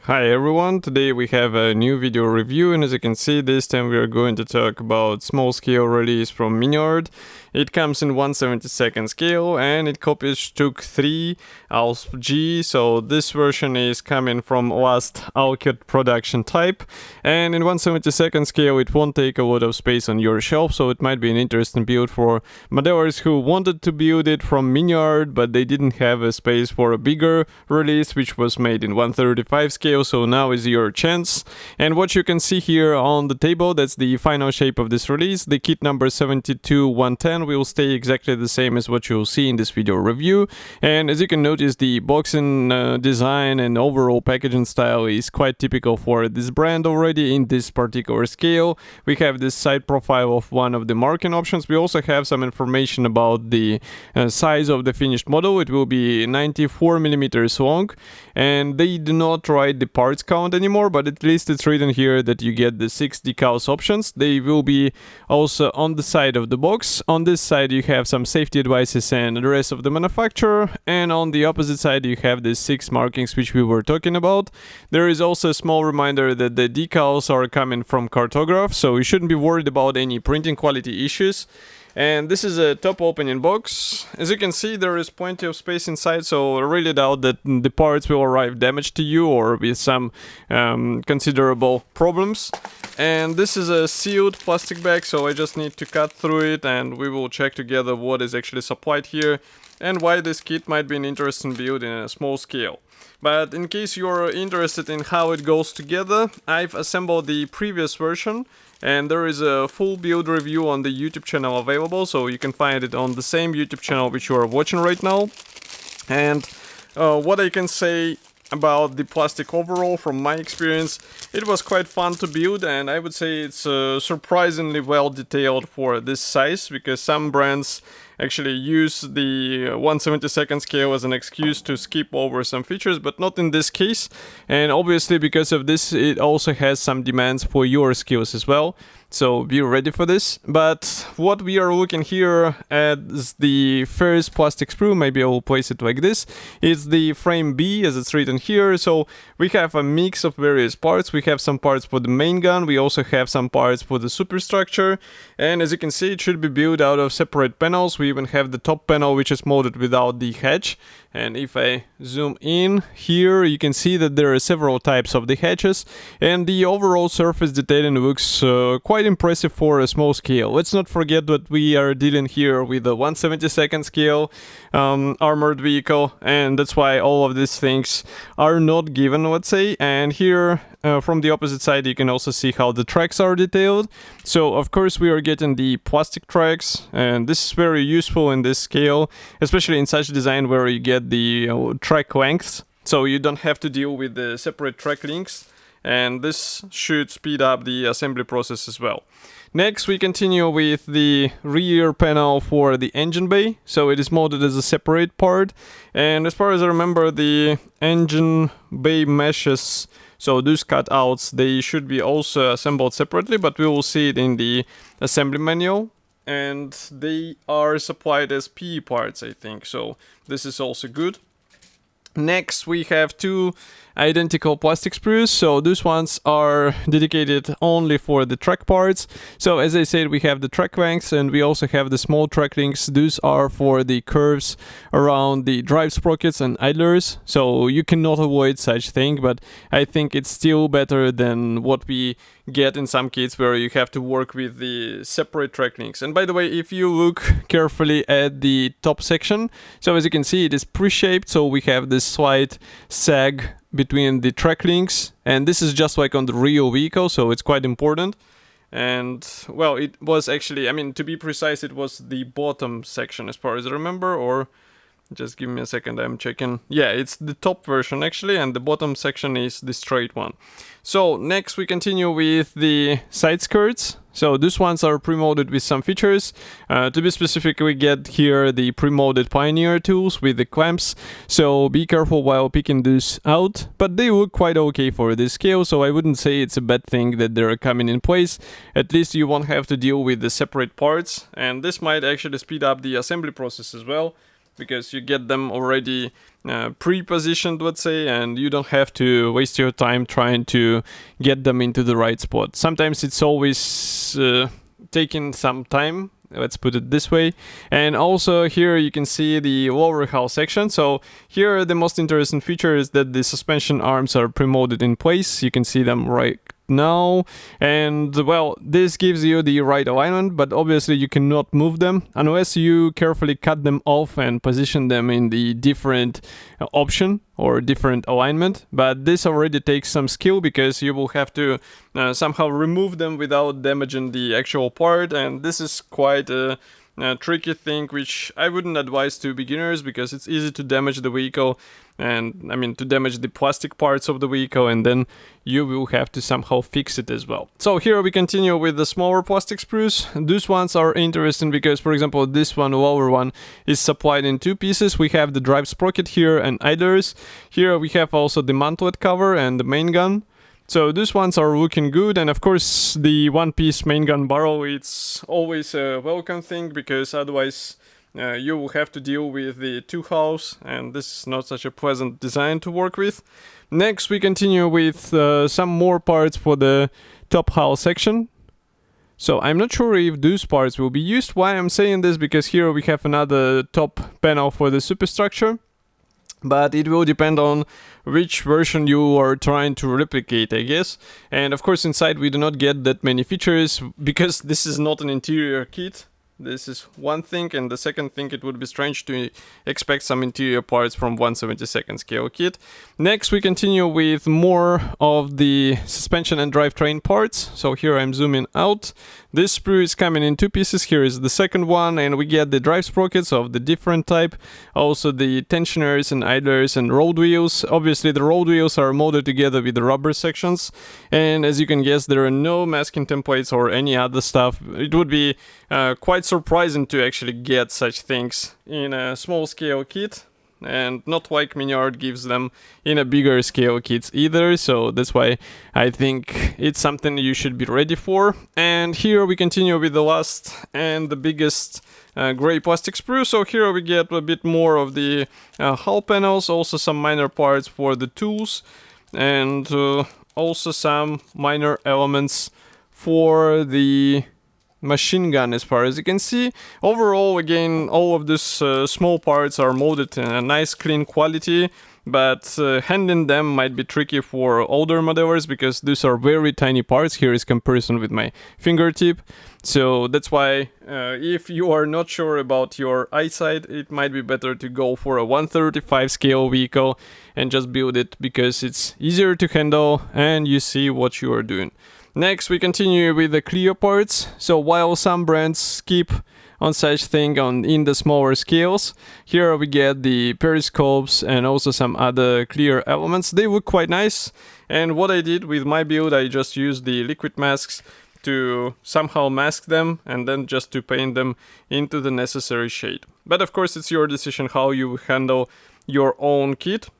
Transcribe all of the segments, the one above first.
Hi everyone, today we have a new video review, and as you can see, this time we are going to talk about small scale release from Miniart. It comes in 1/72 scale and it copies StuG 3 Ausf.G, so this version is coming from last Alkett production type, and in 1/72 scale it won't take a lot of space on your shelf, so it might be an interesting build for modelers who wanted to build it from Miniart but they didn't have a space for a bigger release which was made in 1/35 scale, so now is your chance. And what you can see here on the table, that's the final shape of this release. The kit number 72110 will stay exactly the same as what you'll see in this video review, and as you can notice, the boxing design and overall packaging style is quite typical for this brand already in this particular scale. We have this side profile of one of the marking options. We also have some information about the size of the finished model. It will be 94 millimeters long, and they do not write the parts count anymore, but at least it's written here that you get the 6 decals options. They will be also on the side of the box. On this side you have some safety advices and address of the manufacturer, and on the opposite side you have the 6 markings which we were talking about. There is also a small reminder that the decals are coming from cartograph, so you shouldn't be worried about any printing quality issues. And this is a top opening box. As you can see, there is plenty of space inside, so I really doubt that the parts will arrive damaged to you or with some considerable problems. And this is a sealed plastic bag, so I just need to cut through it and we will check together what is actually supplied here and why this kit might be an interesting build in a small scale. But in case you're interested in how it goes together, I've assembled the previous version, and there is a full build review on the YouTube channel available, so you can find it on the same YouTube channel which you are watching right now. And what I can say about the plastic overall, from my experience, it was quite fun to build, and I would say it's surprisingly well detailed for this size, because some brands actually use the 1/72 scale as an excuse to skip over some features, but not in this case. And obviously because of this, it also has some demands for your skills as well, so be ready for this. But what we are looking here at is the first plastic sprue. Maybe I will place it like this. It's the frame B as it's written here. So we have a mix of various parts. We have some parts for the main gun, we also have some parts for the superstructure, and as you can see, it should be built out of separate panels. We even have the top panel which is molded without the hatch, and if I zoom in here you can see that there are several types of the hatches, and the overall surface detailing looks quite impressive for a small scale. Let's not forget that we are dealing here with a 1/72 scale armored vehicle, and that's why all of these things are not given, let's say. And here from the opposite side you can also see how the tracks are detailed. So of course we are getting the plastic tracks, and this is very useful in this scale, especially in such design where you get the track lengths, so you don't have to deal with the separate track links, and this should speed up the assembly process as well. Next we continue with the rear panel for the engine bay, so it is molded as a separate part, and as far as I remember, the engine bay meshes, so those cutouts, they should be also assembled separately, but we will see it in the assembly manual. And they are supplied as PE parts, I think, so this is also good. Next we have 2 identical plastic sprues, so those ones are dedicated only for the track parts. So as I said, we have the track lengths and we also have the small track links. Those are for the curves around the drive sprockets and idlers, so you cannot avoid such thing, but I think it's still better than what we get in some kits where you have to work with the separate track links. And by the way, if you look carefully at the top section, so as you can see, it is pre-shaped, so we have this slight sag between the track links, and this is just like on the real vehicle, so it's quite important. And well, it was actually, I mean, to be precise, it was the bottom section as far as I remember, or just give me a second, I'm checking. Yeah, it's the top version actually, and the bottom section is the straight one. So next we continue with the side skirts. So these ones are pre-molded with some features. To be specific, we get here the pre-molded Pioneer tools with the clamps, so be careful while picking these out, but they look quite okay for this scale, so I wouldn't say it's a bad thing that they're coming in place. At least you won't have to deal with the separate parts, and this might actually speed up the assembly process as well. because you get them already pre-positioned, let's say, and you don't have to waste your time trying to get them into the right spot. Sometimes it's always taking some time, let's put it this way. And also here you can see the lower hull section. So here the most interesting feature is that the suspension arms are pre-molded in place. You can see them right now, and well, this gives you the right alignment, but obviously you cannot move them unless you carefully cut them off and position them in the different option or different alignment. But this already takes some skill, because you will have to somehow remove them without damaging the actual part, and this is quite a tricky thing, which I wouldn't advise to beginners, because it's easy to damage the vehicle, and I mean to damage the plastic parts of the vehicle, and then you will have to somehow fix it as well. So here we continue with the smaller plastic sprues. These ones are interesting because, for example, this one, lower one, is supplied in two pieces. We have the drive sprocket here and idlers. Here we have also the mantlet cover and the main gun. So these ones are looking good, and of course the one-piece main gun barrel, it's always a welcome thing, because otherwise you will have to deal with the two hulls, and this is not such a pleasant design to work with. Next we continue with some more parts for the top hull section. So I'm not sure if those parts will be used. Why I'm saying this, because here we have another top panel for the superstructure. But it will depend on which version you are trying to replicate, I guess. And of course inside we do not get that many features, because this is not an interior kit. This is one thing, and the second thing, it would be strange to expect some interior parts from 1/72 scale kit. Next we continue with more of the suspension and drivetrain parts. So here I'm zooming out. This sprue is coming in two pieces. Here is the second one, and we get the drive sprockets of the different type, also the tensioners and idlers and road wheels. Obviously the road wheels are molded together with the rubber sections, and as you can guess, there are no masking templates or any other stuff. It would be quite surprising to actually get such things in a small scale kit, and not like Miniart gives them in a bigger scale kits either, so that's why I think it's something you should be ready for. And here we continue with the last and the biggest gray plastic sprue. So here we get a bit more of the hull panels, also some minor parts for the tools, and also some minor elements for the machine gun. As far as you can see, overall, again, all of these small parts are molded in a nice clean quality, but handling them might be tricky for older modelers, because these are very tiny parts. Here is comparison with my fingertip, so that's why if you are not sure about your eyesight, it might be better to go for a 1/35 scale vehicle and just build it, because it's easier to handle and you see what you are doing. Next we continue with the clear parts. So while some brands skip on such thing in the smaller scales, here we get the periscopes and also some other clear elements. They look quite nice, and what I did with my build, I just used the liquid masks to somehow mask them, and then just to paint them into the necessary shade. But of course it's your decision how you handle your own kit.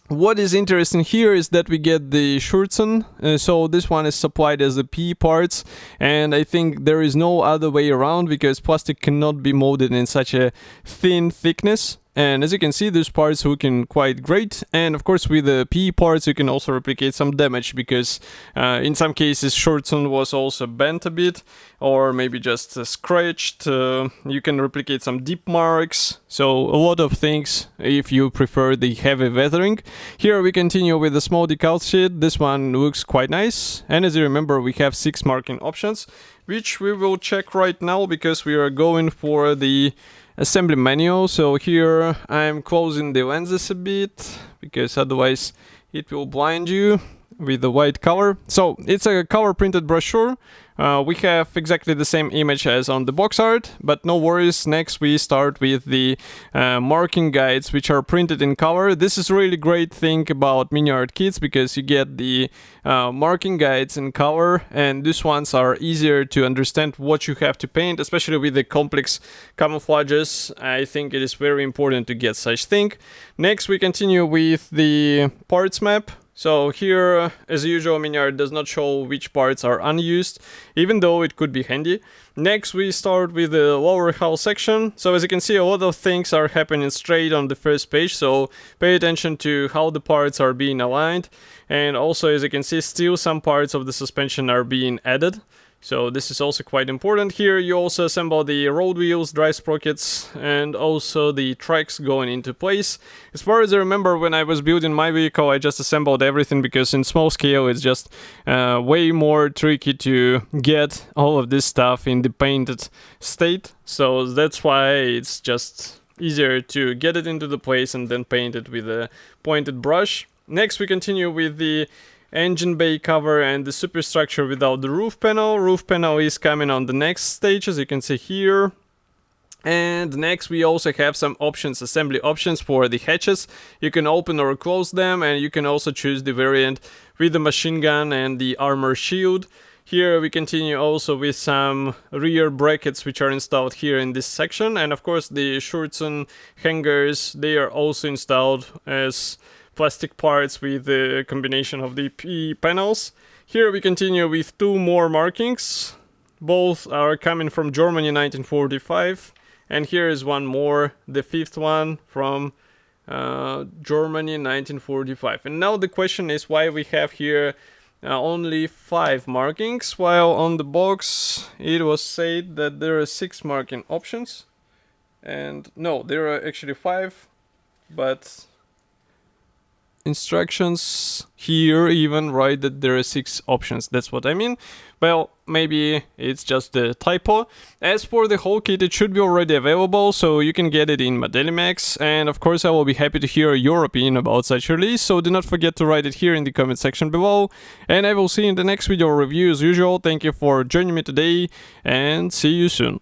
What is interesting here is that we get the Schurzen, so this one is supplied as the P parts, and I think there is no other way around, because plastic cannot be molded in such a thin thickness. And as you can see, these parts looking quite great, and of course with the P parts you can also replicate some damage, because in some cases Schurzen was also bent a bit, or maybe just scratched. You can replicate some deep marks, so a lot of things if you prefer the heavy weathering. Here we continue with the small decal sheet. This one looks quite nice, and as you remember, we have 6 marking options, which we will check right now, because we are going for the assembly manual. So here I'm closing the lenses a bit, because otherwise it will blind you with the white color. So it's a color printed brochure. We have exactly the same image as on the box art, but no worries. Next we start with the marking guides, which are printed in color. This is really great thing about Miniart kits, because you get the marking guides in color, and these ones are easier to understand what you have to paint, especially with the complex camouflages. I think it is very important to get such thing. Next we continue with the parts map. So here, as usual, Miniart does not show which parts are unused, even though it could be handy. Next, we start with the lower hull section. So as you can see, a lot of things are happening straight on the first page, so pay attention to how the parts are being aligned. And also, as you can see, still some parts of the suspension are being added. So this is also quite important. Here you also assemble the road wheels, drive sprockets, and also the tracks going into place. As far as I remember, when I was building my vehicle, I just assembled everything because in small scale it's just way more tricky to get all of this stuff in the painted state. So that's why it's just easier to get it into the place and then paint it with a pointed brush. Next we continue with the engine bay cover and the superstructure without the roof panel. Roof panel is coming on the next stage, as you can see here. And next we also have some options, assembly options for the hatches. You can open or close them, and you can also choose the variant with the machine gun and the armor shield. Here we continue also with some rear brackets which are installed here in this section, and of course the Schurzen hangers, they are also installed as plastic parts with the combination of the P panels. Here we continue with two more markings. Both are coming from Germany 1945. And here is one more, the fifth one from Germany 1945. And now the question is why we have here only 5 markings, while on the box it was said that there are 6 marking options. And no, there are actually 5, but instructions here even write that there are 6 options. That's what I mean. Well, maybe it's just a typo. As for the whole kit, it should be already available, so you can get it in Modelimax. And of course I will be happy to hear your opinion about such release, so do not forget to write it here in the comment section below. And I will see you in the next video review as usual. Thank you for joining me today, and see you soon.